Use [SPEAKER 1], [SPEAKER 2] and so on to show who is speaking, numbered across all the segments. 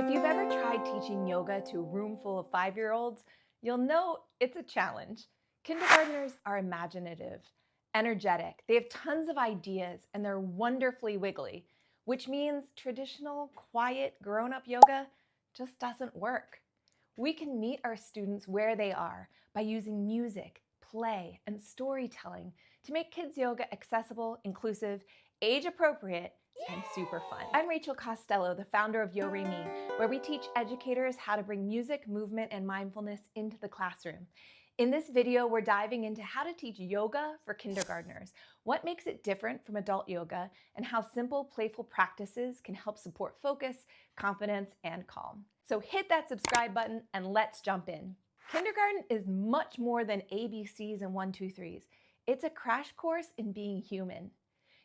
[SPEAKER 1] If you've ever tried teaching yoga to a room full of 5-year-olds, you'll know it's a challenge. Kindergartners are imaginative, energetic, they have tons of ideas, and they're wonderfully wiggly, which means traditional, quiet, grown-up yoga just doesn't work. We can meet our students where they are by using music, play, and storytelling to make kids yoga accessible, inclusive, age-appropriate, and super fun. I'm Rachel Costello, the founder of YoReMe, where we teach educators how to bring music, movement, and mindfulness into the classroom. In this video, we're diving into how to teach yoga for kindergartners, what makes it different from adult yoga, and how simple, playful practices can help support focus, confidence, and calm. So hit that subscribe button and let's jump in. Kindergarten is much more than ABCs and 1, 2, 3s. It's a crash course in being human.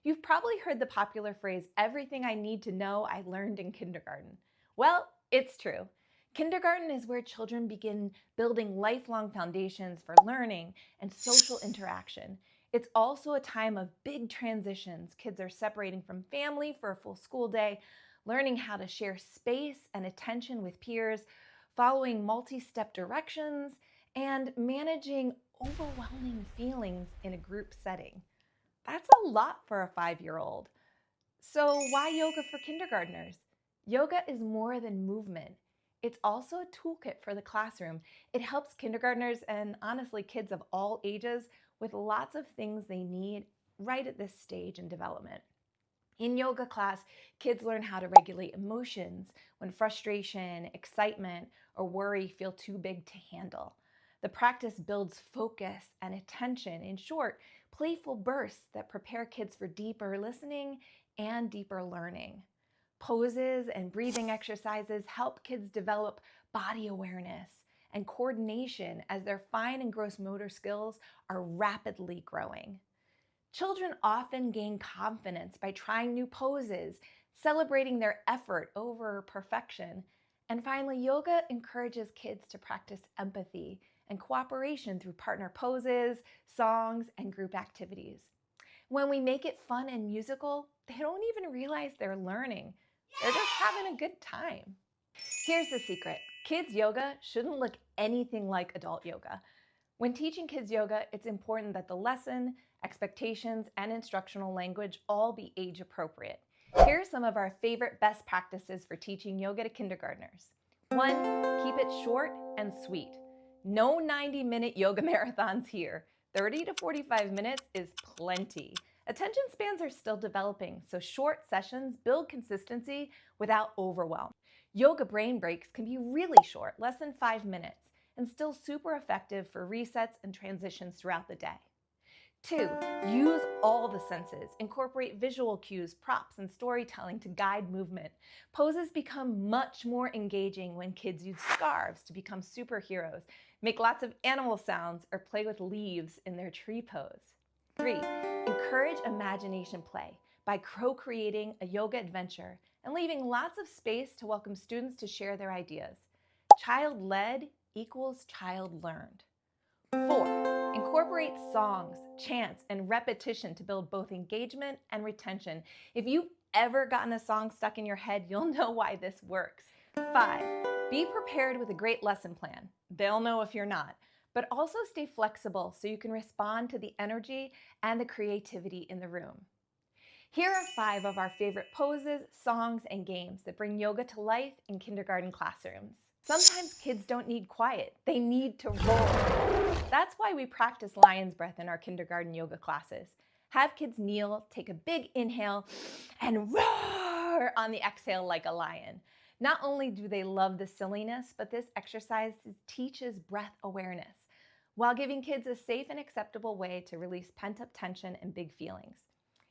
[SPEAKER 1] You've probably heard the popular phrase, everything I need to know I learned in kindergarten. Well, it's true. Kindergarten is where children begin building lifelong foundations for learning and social interaction. It's also a time of big transitions. Kids are separating from family for a full school day, learning how to share space and attention with peers, following multi-step directions, and managing overwhelming feelings in a group setting. That's a lot for a 5-year-old. So why yoga for kindergartners? Yoga is more than movement. It's also a toolkit for the classroom. It helps kindergartners and honestly kids of all ages with lots of things they need right at this stage in development. In yoga class, kids learn how to regulate emotions when frustration, excitement, or worry feel too big to handle. The practice builds focus and attention. In short, playful bursts that prepare kids for deeper listening and deeper learning. Poses and breathing exercises help kids develop body awareness and coordination as their fine and gross motor skills are rapidly growing. Children often gain confidence by trying new poses, celebrating their effort over perfection. And finally, yoga encourages kids to practice empathy and cooperation through partner poses, songs, and group activities. When we make it fun and musical, they don't even realize they're learning. They're just having a good time. Here's the secret. Kids yoga shouldn't look anything like adult yoga. When teaching kids yoga, it's important that the lesson, expectations, and instructional language all be age appropriate. Here are some of our favorite best practices for teaching yoga to kindergartners. 1, keep it short and sweet. No 90-minute yoga marathons here. 30 to 45 minutes is plenty. Attention spans are still developing, so short sessions build consistency without overwhelm. Yoga brain breaks can be really short, less than 5 minutes, and still super effective for resets and transitions throughout the day. 2, use all the senses. Incorporate visual cues, props, and storytelling to guide movement. Poses become much more engaging when kids use scarves to become superheroes, make lots of animal sounds, or play with leaves in their tree pose. 3, encourage imagination play by co-creating a yoga adventure and leaving lots of space to welcome students to share their ideas. Child-led equals child-learned. 4, incorporate songs, chants, and repetition to build both engagement and retention. If you've ever gotten a song stuck in your head, you'll know why this works. 5, be prepared with a great lesson plan. They'll know if you're not. But also stay flexible so you can respond to the energy and the creativity in the room. Here are 5 of our favorite poses, songs, and games that bring yoga to life in kindergarten classrooms. Sometimes kids don't need quiet, they need to roar. That's why we practice lion's breath in our kindergarten yoga classes. Have kids kneel, take a big inhale, and roar on the exhale like a lion. Not only do they love the silliness, but this exercise teaches breath awareness while giving kids a safe and acceptable way to release pent-up tension and big feelings.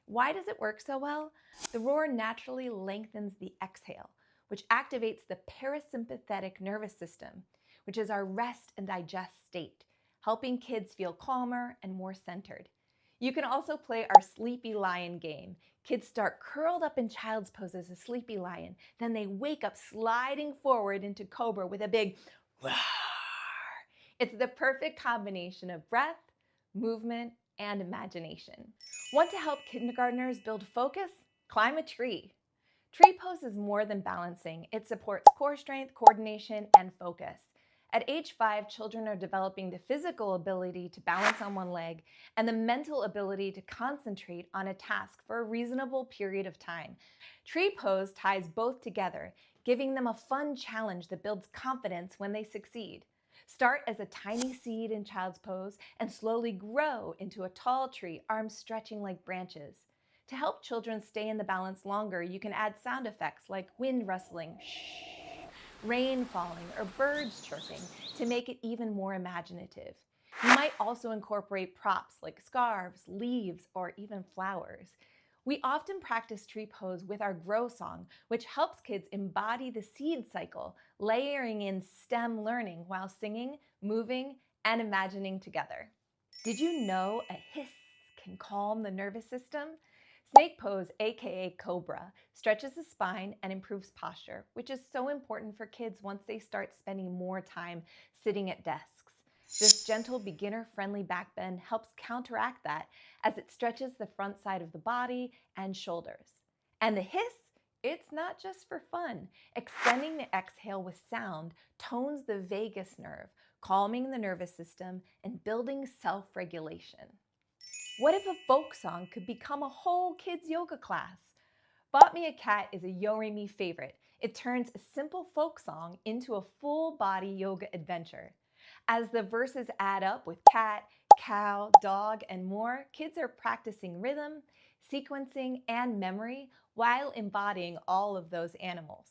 [SPEAKER 1] Why does it work so well? The roar naturally lengthens the exhale, which activates the parasympathetic nervous system, which is our rest and digest state, helping kids feel calmer and more centered. You can also play our sleepy lion game. Kids start curled up in child's pose as a sleepy lion. Then they wake up sliding forward into cobra with a big roar. It's the perfect combination of breath, movement, and imagination. Want to help kindergartners build focus? Climb a tree. Tree pose is more than balancing. It supports core strength, coordination, and focus. At age 5, children are developing the physical ability to balance on one leg and the mental ability to concentrate on a task for a reasonable period of time. Tree pose ties both together, giving them a fun challenge that builds confidence when they succeed. Start as a tiny seed in child's pose and slowly grow into a tall tree, arms stretching like branches. To help children stay in the balance longer, you can add sound effects like wind rustling, shh, rain falling, or birds chirping to make it even more imaginative. You might also incorporate props like scarves, leaves, or even flowers. We often practice tree pose with our grow song, which helps kids embody the seed cycle, layering in STEM learning while singing, moving, and imagining together. Did you know a hiss can calm the nervous system? Snake pose, aka cobra, stretches the spine and improves posture, which is so important for kids once they start spending more time sitting at desks. This gentle, beginner-friendly back bend helps counteract that as it stretches the front side of the body and shoulders. And the hiss, it's not just for fun. Extending the exhale with sound tones the vagus nerve, calming the nervous system and building self-regulation. What if a folk song could become a whole kids yoga class? Bought Me a Cat is a Yorimi favorite. It turns a simple folk song into a full body yoga adventure. As the verses add up with cat, cow, dog, and more, kids are practicing rhythm, sequencing, and memory while embodying all of those animals.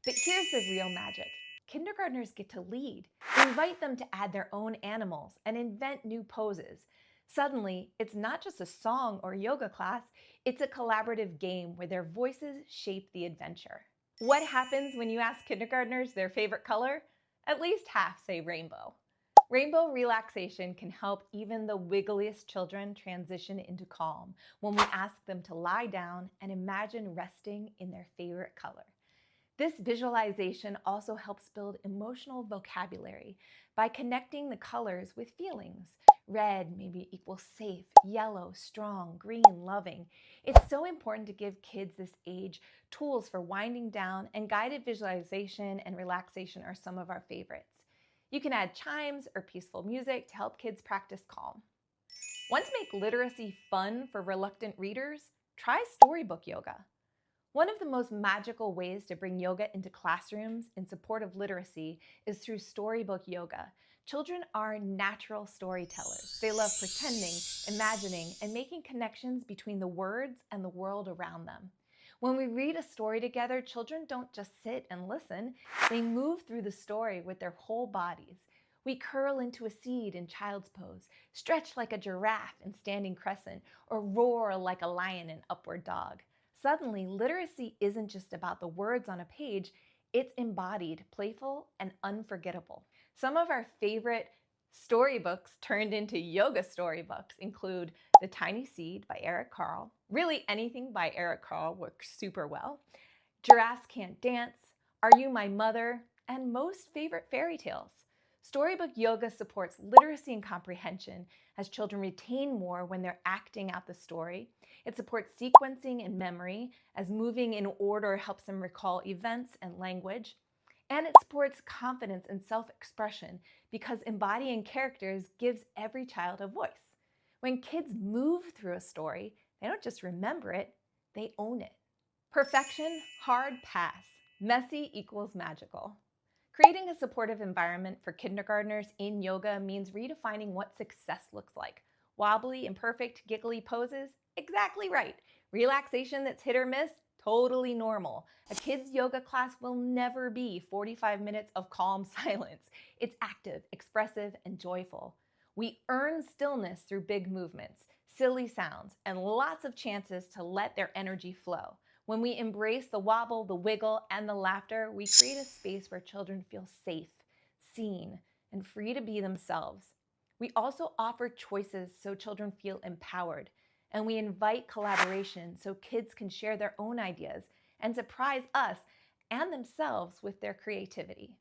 [SPEAKER 1] But here's the real magic. Kindergartners get to lead. We invite them to add their own animals and invent new poses. Suddenly, it's not just a song or yoga class, it's a collaborative game where their voices shape the adventure. What happens when you ask kindergartners their favorite color? At least half say rainbow. Rainbow relaxation can help even the wiggliest children transition into calm when we ask them to lie down and imagine resting in their favorite color. This visualization also helps build emotional vocabulary by connecting the colors with feelings. Red maybe equals safe, yellow, strong, green, loving. It's so important to give kids this age tools for winding down, and guided visualization and relaxation are some of our favorites. You can add chimes or peaceful music to help kids practice calm. Want to make literacy fun for reluctant readers? Try storybook yoga. One of the most magical ways to bring yoga into classrooms in support of literacy is through storybook yoga. Children are natural storytellers. They love pretending, imagining, and making connections between the words and the world around them. When we read a story together, children don't just sit and listen, they move through the story with their whole bodies. We curl into a seed in child's pose, stretch like a giraffe in standing crescent, or roar like a lion in upward dog. Suddenly, literacy isn't just about the words on a page, it's embodied, playful, and unforgettable. Some of our favorite storybooks turned into yoga storybooks include The Tiny Seed by Eric Carle. Really, anything by Eric Carle works super well. Giraffes Can't Dance, Are You My Mother, and most favorite fairy tales. Storybook yoga supports literacy and comprehension as children retain more when they're acting out the story. It supports sequencing and memory as moving in order helps them recall events and language. And it supports confidence and self-expression because embodying characters gives every child a voice. When kids move through a story, they don't just remember it, they own it. Perfection, hard pass. Messy equals magical. Creating a supportive environment for kindergartners in yoga means redefining what success looks like. Wobbly, imperfect, giggly poses? Exactly right. Relaxation that's hit or miss? Totally normal. A kid's yoga class will never be 45 minutes of calm silence. It's active, expressive, and joyful. We earn stillness through big movements, silly sounds, and lots of chances to let their energy flow. When we embrace the wobble, the wiggle, and the laughter, we create a space where children feel safe, seen, and free to be themselves. We also offer choices so children feel empowered, and we invite collaboration so kids can share their own ideas and surprise us and themselves with their creativity.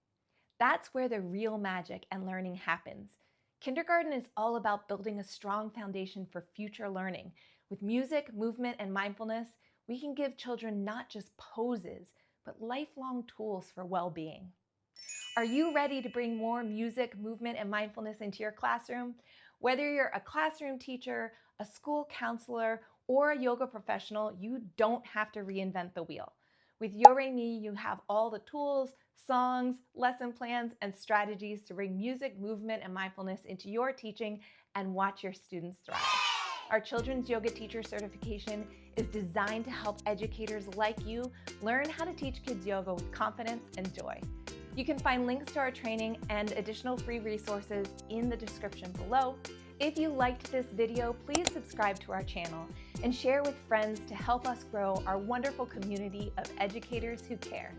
[SPEAKER 1] That's where the real magic and learning happens. Kindergarten is all about building a strong foundation for future learning. With music, movement, and mindfulness, we can give children not just poses, but lifelong tools for well-being. Are you ready to bring more music, movement, and mindfulness into your classroom? Whether you're a classroom teacher, a school counselor, or a yoga professional, you don't have to reinvent the wheel. With YoReMi, you have all the tools, songs, lesson plans, and strategies to bring music, movement, and mindfulness into your teaching and watch your students thrive. Our Children's Yoga Teacher Certification is designed to help educators like you learn how to teach kids yoga with confidence and joy. You can find links to our training and additional free resources in the description below. If you liked this video, please subscribe to our channel and share with friends to help us grow our wonderful community of educators who care.